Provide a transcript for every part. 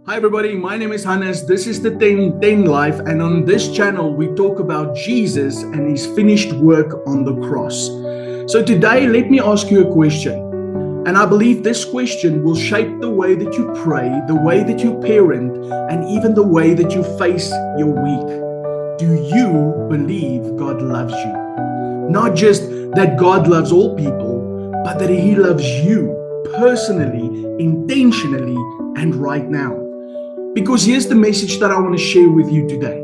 Hi everybody, my name is Hannes. This is the 1010 Life, and on this channel we talk about Jesus and his finished work on the cross. So today let me ask you a question. And I believe this question will shape the way that you pray, the way that you parent, and even the way that you face your week. Do you believe God loves you? Not just that God loves all people, but that he loves you personally, intentionally, and right now. Because here's the message that I want to share with you today.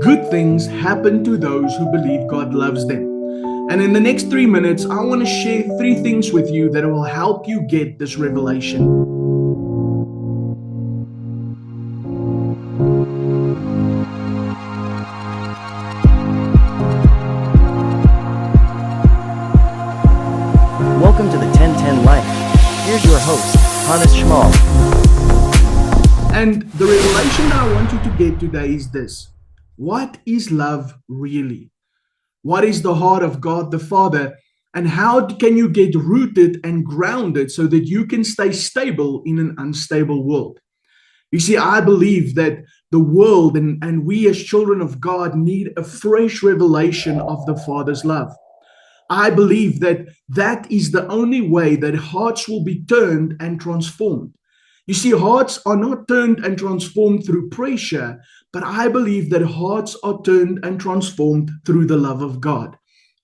Good things happen to those who believe God loves them. And in the next 3 minutes, I want to share 3 things with you that will help you get this revelation. Welcome to the 1010 Life. Here's your host, Hannes Schmal. And the revelation that I want you to get today is this. What is love really? What is the heart of God the Father? And how can you get rooted and grounded so that you can stay stable in an unstable world? You see, I believe that the world and we as children of God need a fresh revelation of the Father's love. I believe that that is the only way that hearts will be turned and transformed. You see, hearts are not turned and transformed through pressure, but I believe that hearts are turned and transformed through the love of God.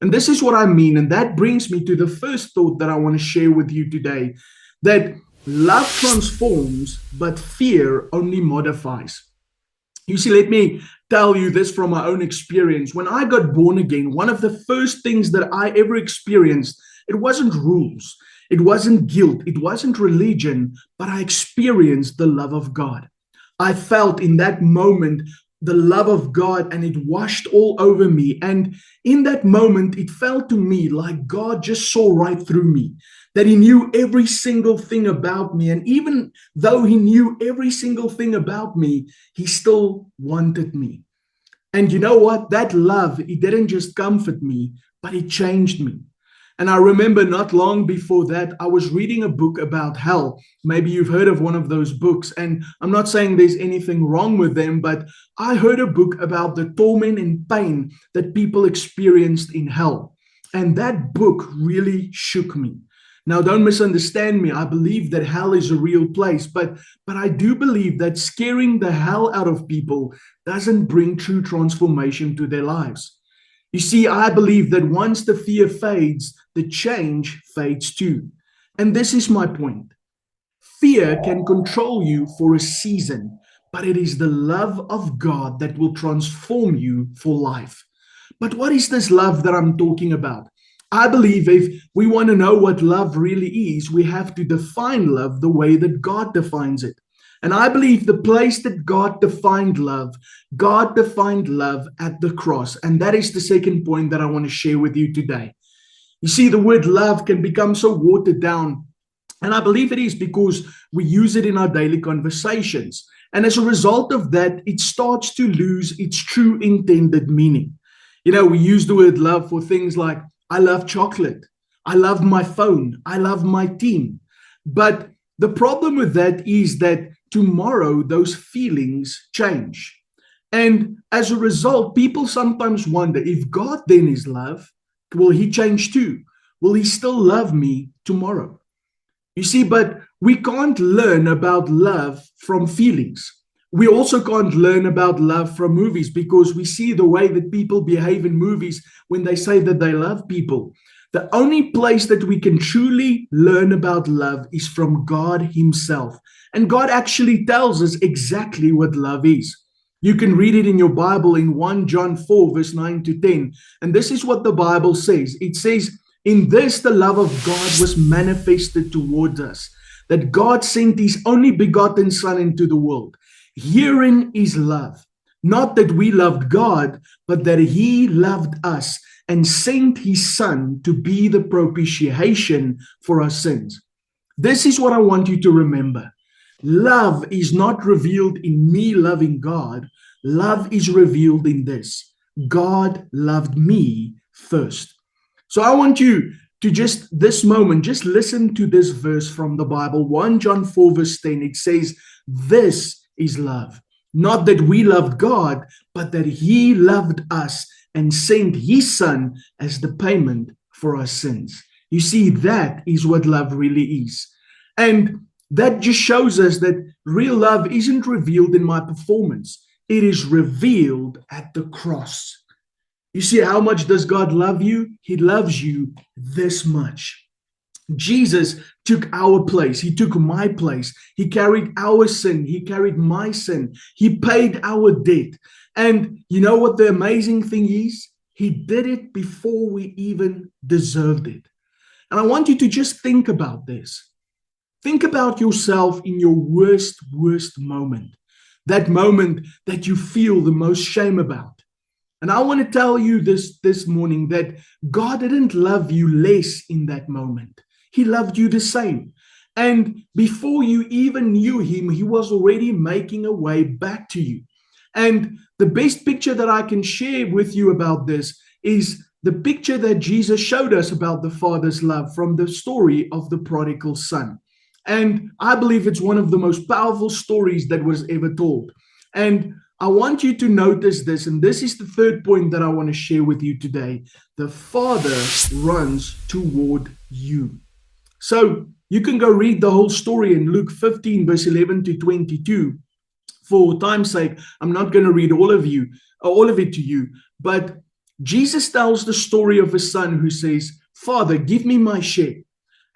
And this is what I mean. And that brings me to the first thought that I want to share with you today, that love transforms, but fear only modifies. You see, let me tell you this from my own experience. When I got born again, one of the first things that I ever experienced, it wasn't rules, it wasn't guilt, it wasn't religion, but I experienced the love of God. I felt in that moment the love of God, and it washed all over me. And in that moment, it felt to me like God just saw right through me, that he knew every single thing about me. And even though he knew every single thing about me, he still wanted me. And you know what? That love, it didn't just comfort me, but it changed me. And I remember not long before that, I was reading a book about hell. Maybe you've heard of one of those books. And I'm not saying there's anything wrong with them, but I heard a book about the torment and pain that people experienced in hell. And that book really shook me. Now, don't misunderstand me. I believe that hell is a real place, but I do believe that scaring the hell out of people doesn't bring true transformation to their lives. You see, I believe that once the fear fades, the change fades too. And this is my point. Fear can control you for a season, but it is the love of God that will transform you for life. But what is this love that I'm talking about? I believe if we want to know what love really is, we have to define love the way that God defines it. And I believe the place that God defined love at the cross. And that is the second point that I want to share with you today. You see, the word love can become so watered down. And I believe it is because we use it in our daily conversations. And as a result of that, it starts to lose its true intended meaning. You know, we use the word love for things like, I love chocolate, I love my phone, I love my team. But the problem with that is that tomorrow those feelings change. And as a result, people sometimes wonder, if God then is love, will he change too? Will he still love me tomorrow? You see, but we can't learn about love from feelings. We also can't learn about love from movies, because we see the way that people behave in movies when they say that they love people. The only place that we can truly learn about love is from God himself. And God actually tells us exactly what love is. You can read it in your Bible in 1 John 4, verse 9 to 10. And this is what the Bible says. It says, in this the love of God was manifested towards us, that God sent his only begotten Son into the world. Herein is love, not that we loved God, but that he loved us and sent his Son to be the propitiation for our sins. This is what I want you to remember. Love is not revealed in me loving God. Love is revealed in this. God loved me first. So I want you to just this moment, just listen to this verse from the Bible, 1 John 4 verse 10. It says, this is love. Not that we loved God, but that He loved us and sent His Son as the payment for our sins. You see, that is what love really is. And that just shows us that real love isn't revealed in my performance. It is revealed at the cross. You see, how much does God love you? He loves you this much. Jesus took our place. He took my place. He carried our sin. He carried my sin. He paid our debt. And you know what the amazing thing is? He did it before we even deserved it. And I want you to just think about this. Think about yourself in your worst moment. That moment that you feel the most shame about. And I want to tell you this morning that God didn't love you less in that moment. He loved you the same. And before you even knew Him, He was already making a way back to you. And the best picture that I can share with you about this is the picture that Jesus showed us about the Father's love from the story of the prodigal son. And I believe it's one of the most powerful stories that was ever told. And I want you to notice this, and this is the third point that I want to share with you today. The Father runs toward you. So you can go read the whole story in Luke 15, verse 11 to 22. For time's sake, I'm not going to read all of it to you. But Jesus tells the story of a son who says, "Father, give me my share."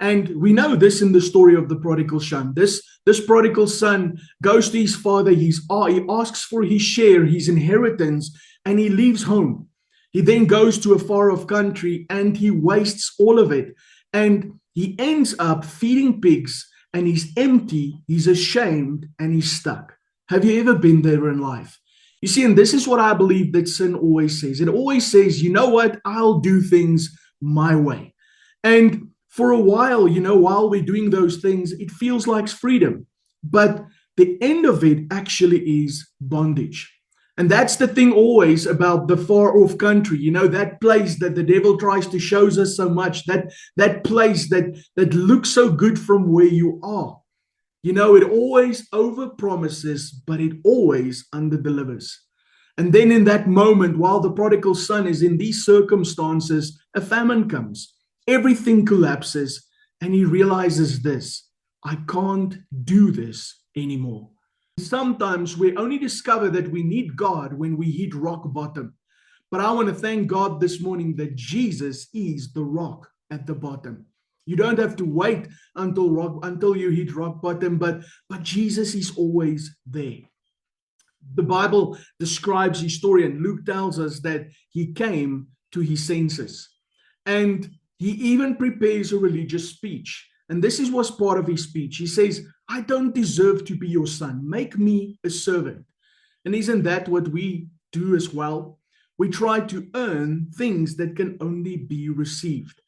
And we know this in the story of the prodigal son. This prodigal son goes to his father. He asks for his share, his inheritance, and he leaves home. He then goes to a far-off country and he wastes all of it. And he ends up feeding pigs, and he's empty, he's ashamed, and he's stuck. Have you ever been there in life? You see, and this is what I believe that sin always says. It always says, you know what? I'll do things my way. And for a while, while we're doing those things, it feels like freedom. But the end of it actually is bondage. And that's the thing always about the far off country, that place that the devil tries to show us so much, that place that looks so good from where you are. It always overpromises, but it always underdelivers. And then in that moment, while the prodigal son is in these circumstances, a famine comes. Everything collapses, and he realizes this: I can't do this anymore. Sometimes we only discover that we need God when we hit rock bottom. But I want to thank God this morning that Jesus is the rock at the bottom. You don't have to wait until you hit rock bottom, but Jesus is always there. The Bible describes his story, and Luke tells us that he came to his senses. And he even prepares a religious speech. And this was part of his speech. He says, I don't deserve to be your son. Make me a servant. And isn't that what we do as well? We try to earn things that can only be received.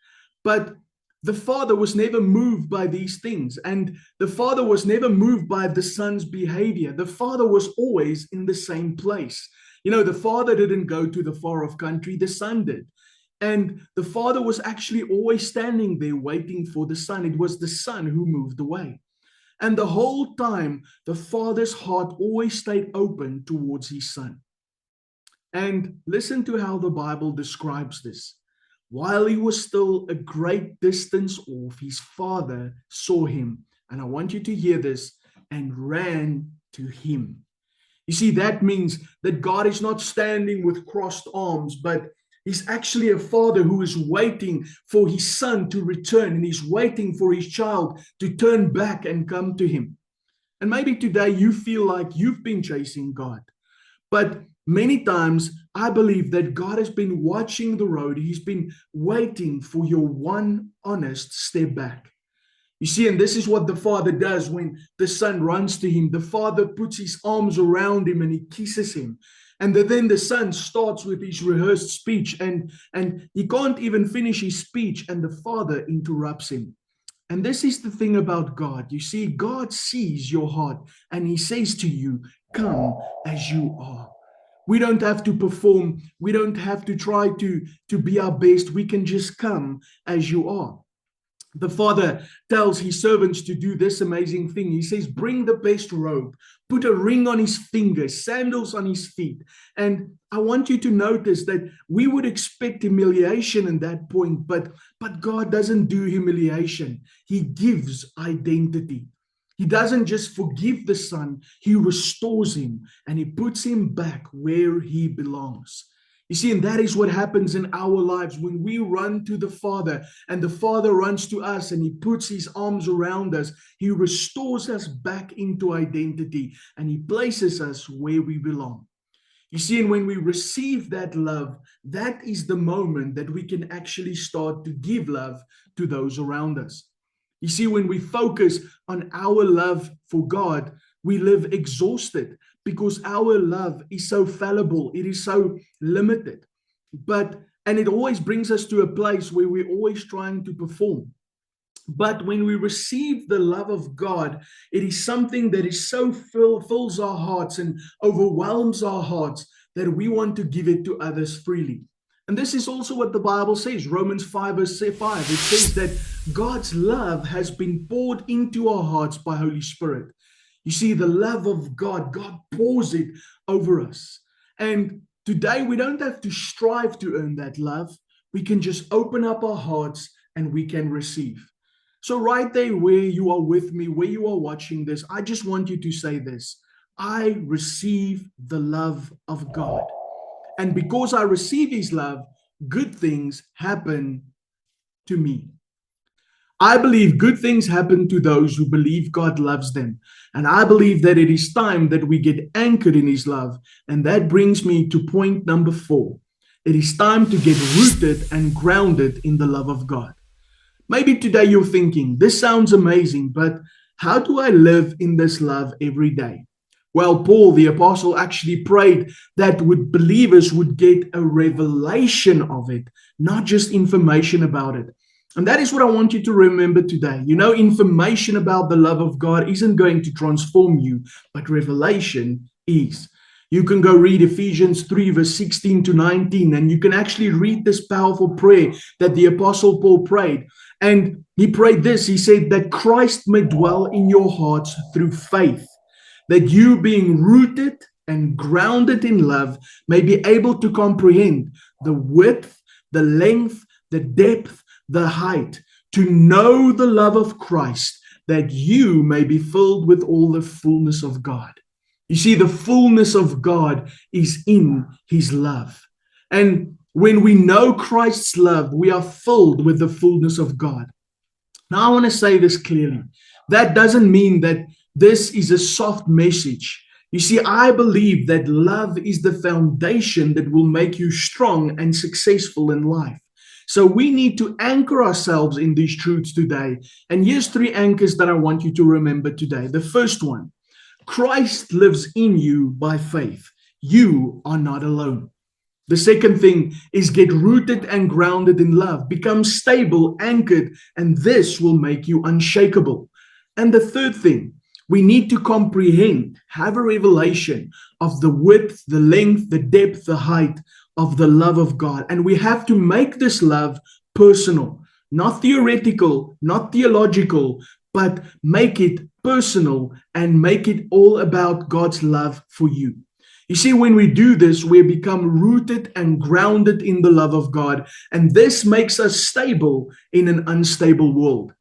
But the Father was never moved by these things. And the Father was never moved by the Son's behavior. The Father was always in the same place. The Father didn't go to the far-off country. The Son did. And the Father was actually always standing there waiting for the Son. It was the Son who moved away. And the whole time, the Father's heart always stayed open towards his Son. And listen to how the Bible describes this. While he was still a great distance off, his Father saw him. And I want you to hear this, and ran to him. You see, that means that God is not standing with crossed arms, but he's actually a father who is waiting for his son to return, and he's waiting for his child to turn back and come to him. And maybe today you feel like you've been chasing God. But many times I believe that God has been watching the road. He's been waiting for your one honest step back. You see, and this is what the Father does when the Son runs to him. The Father puts his arms around him and he kisses him. And then the Son starts with his rehearsed speech, and he can't even finish his speech, and the Father interrupts him. And this is the thing about God. You see, God sees your heart, and he says to you, come as you are. We don't have to perform. We don't have to try to be our best. We can just come as you are. The father tells his servants to do this amazing thing. He says, bring the best robe, put a ring on his finger, sandals on his feet. And I want you to notice that we would expect humiliation in that point, but God doesn't do humiliation. He gives identity. He doesn't just forgive the son, he restores him and he puts him back where he belongs. You see, and that is what happens in our lives when we run to the Father and the Father runs to us and he puts his arms around us. He restores us back into identity and he places us where we belong. You see, and when we receive that love, that is the moment that we can actually start to give love to those around us. You see, when we focus on our love for God, we live exhausted because our love is so fallible, it is so limited. And it always brings us to a place where we're always trying to perform. But when we receive the love of God, it is something that is so fills our hearts and overwhelms our hearts that we want to give it to others freely. And this is also what the Bible says, Romans 5 verse 5. It says that God's love has been poured into our hearts by Holy Spirit. You see, the love of God, God pours it over us. And today we don't have to strive to earn that love. We can just open up our hearts and we can receive. So right there where you are with me, where you are watching this, I just want you to say this. I receive the love of God. And because I receive his love, good things happen to me. I believe good things happen to those who believe God loves them. And I believe that it is time that we get anchored in his love. And that brings me to point number 4. It is time to get rooted and grounded in the love of God. Maybe today you're thinking, this sounds amazing, but how do I live in this love every day? Well, Paul, the apostle, actually prayed that believers would get a revelation of it, not just information about it. And that is what I want you to remember today. You know, information about the love of God isn't going to transform you, but revelation is. You can go read Ephesians 3 verse 16 to 19, and you can actually read this powerful prayer that the apostle Paul prayed. And he prayed this, he said that Christ may dwell in your hearts through faith, that you being rooted and grounded in love may be able to comprehend the width, the length, the depth, the height, to know the love of Christ, that you may be filled with all the fullness of God. You see, the fullness of God is in his love. And when we know Christ's love, we are filled with the fullness of God. Now, I want to say this clearly. That doesn't mean that this is a soft message. You see, I believe that love is the foundation that will make you strong and successful in life. So we need to anchor ourselves in these truths today. And here's 3 anchors that I want you to remember today. The first one, Christ lives in you by faith. You are not alone. The second thing is get rooted and grounded in love. Become stable, anchored, and this will make you unshakable. And the third thing, we need to comprehend, have a revelation of the width, the length, the depth, the height of the love of God. And we have to make this love personal, not theoretical, not theological, but make it personal and make it all about God's love for you. You see, when we do this, we become rooted and grounded in the love of God. And this makes us stable in an unstable world.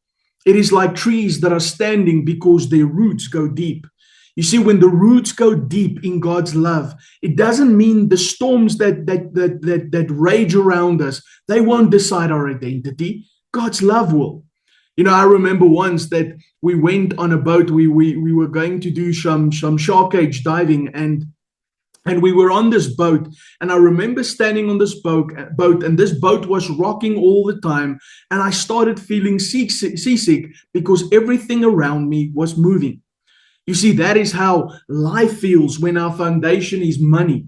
It is like trees that are standing because their roots go deep. You see, when the roots go deep in God's love, it doesn't mean the storms that rage around us, they won't decide our identity. God's love will. You know, I remember once that we went on a boat. We were going to do some shark cage diving, and we were on this boat, and I remember standing on this boat, and this boat was rocking all the time, and I started feeling seasick because everything around me was moving. You see, that is how life feels when our foundation is money,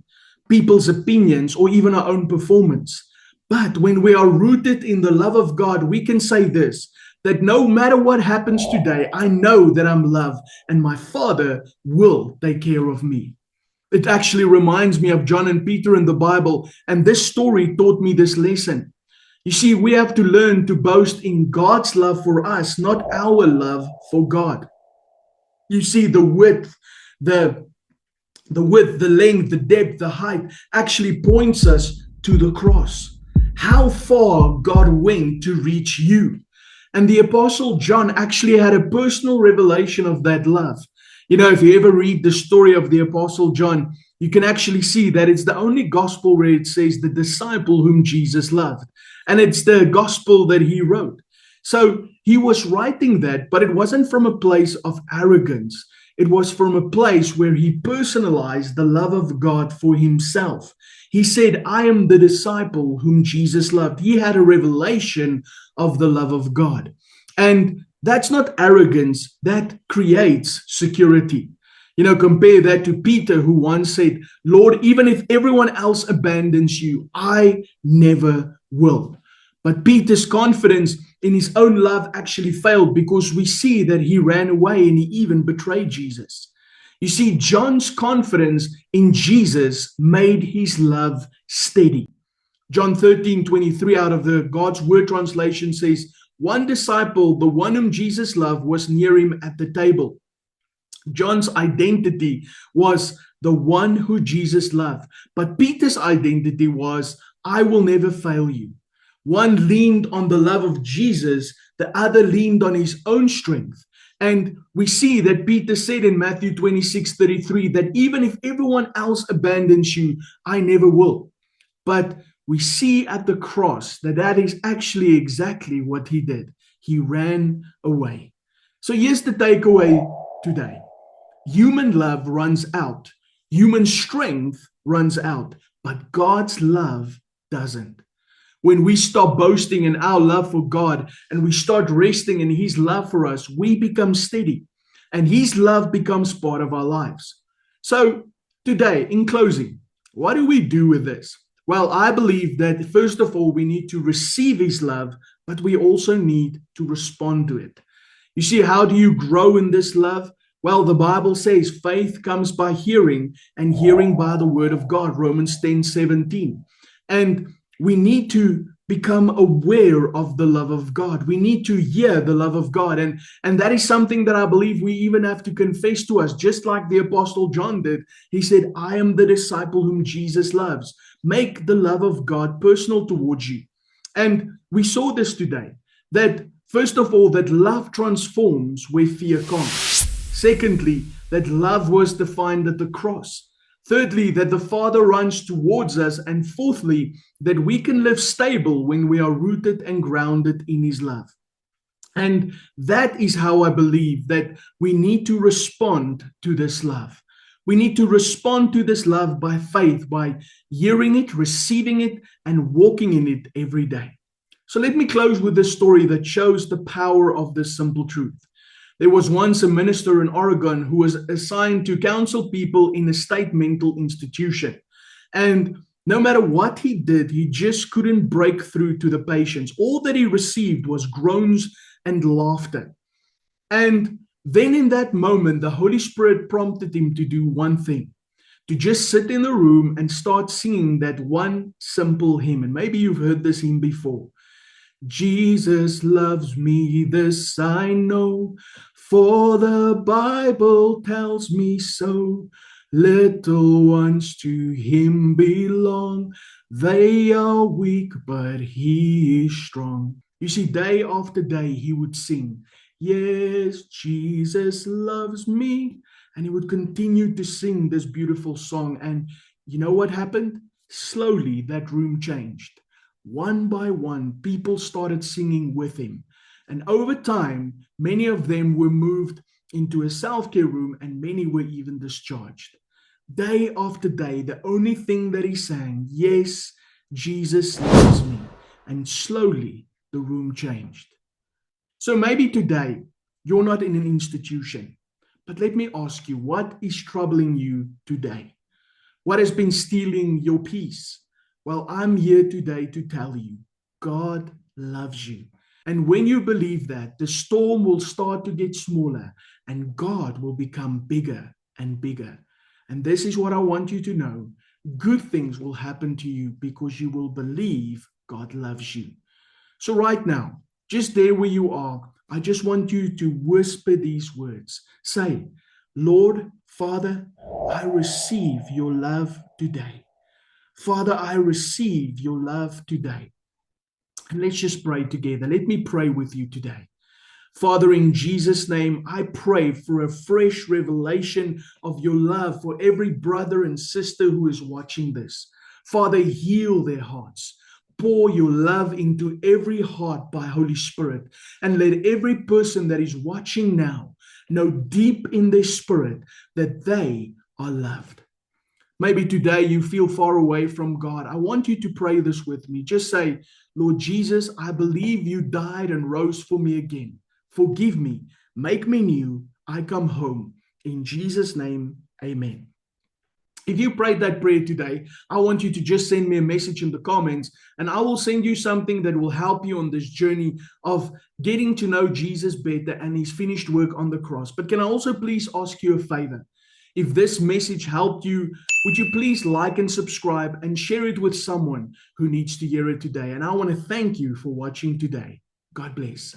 people's opinions, or even our own performance. But when we are rooted in the love of God, we can say this, that no matter what happens today, I know that I'm loved, and my Father will take care of me. It actually reminds me of John and Peter in the Bible, and this story taught me this lesson. You see, we have to learn to boast in God's love for us, not our love for God. You see, the the length, the depth, the height actually points us to the cross. How far God went to reach you. And the Apostle John actually had a personal revelation of that love. You know, if you ever read the story of the Apostle John, you can actually see that it's the only gospel where it says the disciple whom Jesus loved. And it's the gospel that he wrote. So he was writing that, but it wasn't from a place of arrogance. It was from a place where he personalized the love of God for himself. He said, I am the disciple whom Jesus loved. He had a revelation of the love of God. And that's not arrogance, that creates security. You know, compare that to Peter, who once said, Lord, even if everyone else abandons you, I never will. But Peter's confidence in his own love actually failed because we see that he ran away and he even betrayed Jesus. You see, John's confidence in Jesus made his love steady. John 13:23 out of the God's Word translation says, one disciple, the one whom Jesus loved, was near him at the table. John's identity was the one who Jesus loved. But Peter's identity was, I will never fail you. One leaned on the love of Jesus, the other leaned on his own strength. And we see that Peter said in Matthew 26:33 that even if everyone else abandons you, I never will. But we see at the cross that that is actually exactly what he did. He ran away. So here's the takeaway today. Human love runs out. Human strength runs out. But God's love doesn't. When we stop boasting in our love for God and we start resting in his love for us, we become steady and his love becomes part of our lives. So today, in closing, what do we do with this? Well, I believe that first of all, we need to receive his love, but we also need to respond to it. You see, how do you grow in this love? Well, the Bible says faith comes by hearing and hearing by the word of God, Romans 10:17. And we need to become aware of the love of God. We need to hear the love of God. And that is something that I believe we even have to confess to us, just like the Apostle John did. He said, I am the disciple whom Jesus loves. Make the love of God personal towards you. And we saw this today, that first of all, that love transforms where fear comes. Secondly, that love was defined at the cross. Thirdly, that the Father runs towards us. And fourthly, that we can live stable when we are rooted and grounded in his love. And that is how I believe that we need to respond to this love. We need to respond to this love by faith, by hearing it, receiving it, and walking in it every day. So let me close with this story that shows the power of this simple truth. There was once a minister in Oregon who was assigned to counsel people in a state mental institution. And no matter what he did, he just couldn't break through to the patients. All that he received was groans and laughter. And then in that moment, the Holy Spirit prompted him to do one thing, to just sit in the room and start singing that one simple hymn. And maybe you've heard this hymn before. Jesus loves me, this I know, for the Bible tells me so. Little ones to him belong. They are weak, but he is strong. You see, day after day, he would sing, yes, Jesus loves me. And he would continue to sing this beautiful song. And you know what happened? Slowly, that room changed. One by one, people started singing with him. And over time, many of them were moved into a self-care room and many were even discharged. Day after day, the only thing that he sang, yes, Jesus loves me. And slowly, the room changed. So maybe today, you're not in an institution. But let me ask you, what is troubling you today? What has been stealing your peace? Well, I'm here today to tell you, God loves you. And when you believe that, the storm will start to get smaller and God will become bigger and bigger. And this is what I want you to know. Good things will happen to you because you will believe God loves you. So right now, just there where you are, I just want you to whisper these words. Say, Lord, Father, I receive your love today. Father, I receive your love today. And let's just pray together. Let me pray with you today. Father, in Jesus' name, I pray for a fresh revelation of your love for every brother and sister who is watching this. Father, heal their hearts. Pour your love into every heart by Holy Spirit, and let every person that is watching now know deep in their spirit that they are loved. Maybe today you feel far away from God. I want you to pray this with me. Just say, Lord Jesus, I believe you died and rose for me again. Forgive me, make me new. I come home. In Jesus' name, amen. If you prayed that prayer today, I want you to just send me a message in the comments, and I will send you something that will help you on this journey of getting to know Jesus better and his finished work on the cross. But can I also please ask you a favor? If this message helped you, would you please like and subscribe and share it with someone who needs to hear it today? And I want to thank you for watching today. God bless.